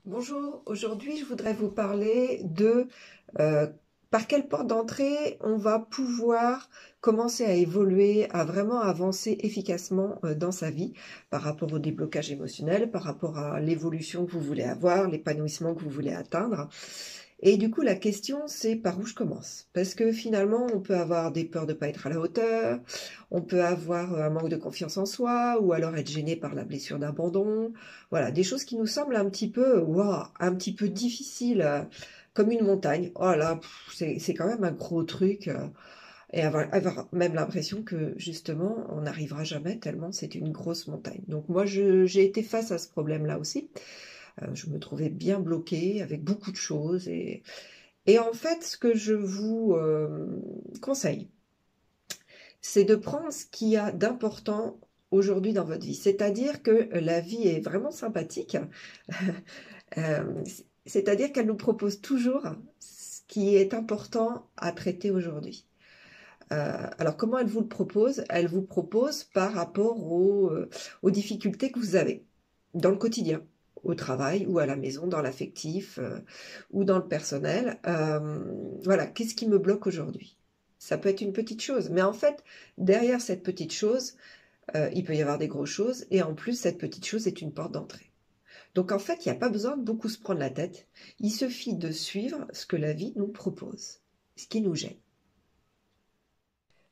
Bonjour, aujourd'hui je voudrais vous parler de euh, par quelle porte d'entrée on va pouvoir commencer à évoluer, à vraiment avancer efficacement dans sa vie par rapport au déblocage émotionnel, par rapport à l'évolution que vous voulez avoir, l'épanouissement que vous voulez atteindre. Et du coup, la question, c'est par où je commence? Parce que finalement, on peut avoir des peurs de ne pas être à la hauteur, on peut avoir un manque de confiance en soi, ou alors être gêné par la blessure d'abandon. Voilà, des choses qui nous semblent un petit peu, waouh, un petit peu difficiles, comme une montagne. Oh là, c'est quand même un gros truc. Et avoir même l'impression que justement, on n'arrivera jamais tellement c'est une grosse montagne. Donc moi, j'ai été face à ce problème-là aussi. Je me trouvais bien bloquée avec beaucoup de choses. Et en fait, ce que je vous conseille, c'est de prendre ce qu'il y a d'important aujourd'hui dans votre vie. C'est-à-dire que la vie est vraiment sympathique. Euh, C'est-à-dire qu'elle nous propose toujours ce qui est important à traiter aujourd'hui. Alors comment elle vous le propose? Elle vous propose par rapport aux difficultés que vous avez dans le quotidien, au travail ou à la maison, dans l'affectif ou dans le personnel. Voilà, qu'est-ce qui me bloque aujourd'hui? Ça peut être une petite chose, mais en fait, derrière cette petite chose, il peut y avoir des grosses choses, et en plus, cette petite chose est une porte d'entrée. Donc en fait, il n'y a pas besoin de beaucoup se prendre la tête, il suffit de suivre ce que la vie nous propose, ce qui nous gêne.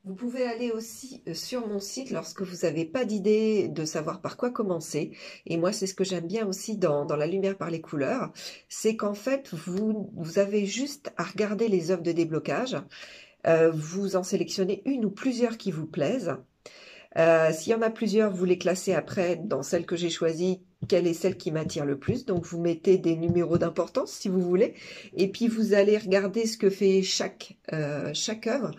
Vous pouvez aller aussi sur mon site lorsque vous n'avez pas d'idée de savoir par quoi commencer. Et moi, c'est ce que j'aime bien aussi dans La lumière par les couleurs, c'est qu'en fait, vous avez juste à regarder les œuvres de déblocage, vous en sélectionnez une ou plusieurs qui vous plaisent. S'il y en a plusieurs, vous les classez après dans celle que j'ai choisie, quelle est celle qui m'attire le plus. Donc vous mettez des numéros d'importance si vous voulez. Et puis vous allez regarder ce que fait chaque œuvre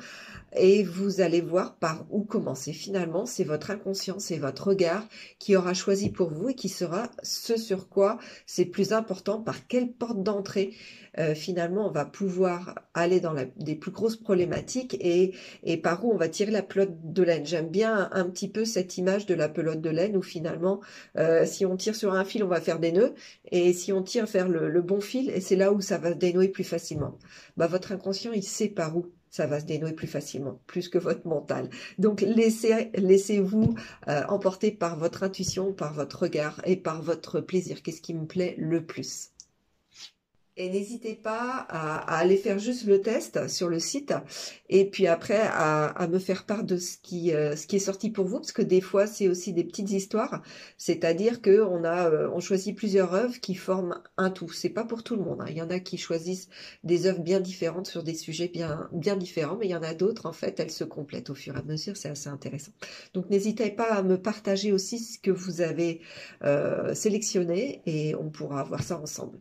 et vous allez voir par où commencer. Finalement, c'est votre inconscient, c'est votre regard qui aura choisi pour vous et qui sera ce sur quoi c'est plus important, par quelle porte d'entrée finalement on va pouvoir aller dans des plus grosses problématiques et par où on va tirer la pelote de laine. J'aime bien un petit peu cette image de la pelote de laine où finalement si on tire sur un fil on va faire des nœuds et si on tire vers le bon fil, et c'est là où ça va se dénouer plus facilement. Bah, votre inconscient il sait par où ça va se dénouer plus facilement, plus que votre mental. Donc laissez-vous emporter par votre intuition, par votre regard et par votre plaisir. Qu'est-ce qui me plaît le plus? Et n'hésitez pas à aller faire juste le test sur le site et puis après à me faire part de ce qui est sorti pour vous, parce que des fois c'est aussi des petites histoires, c'est-à-dire on choisit plusieurs œuvres qui forment un tout. C'est pas pour tout le monde, hein. Il y en a qui choisissent des œuvres bien différentes sur des sujets bien différents, mais il y en a d'autres, en fait, elles se complètent au fur et à mesure, c'est assez intéressant. Donc n'hésitez pas à me partager aussi ce que vous avez sélectionné et on pourra voir ça ensemble.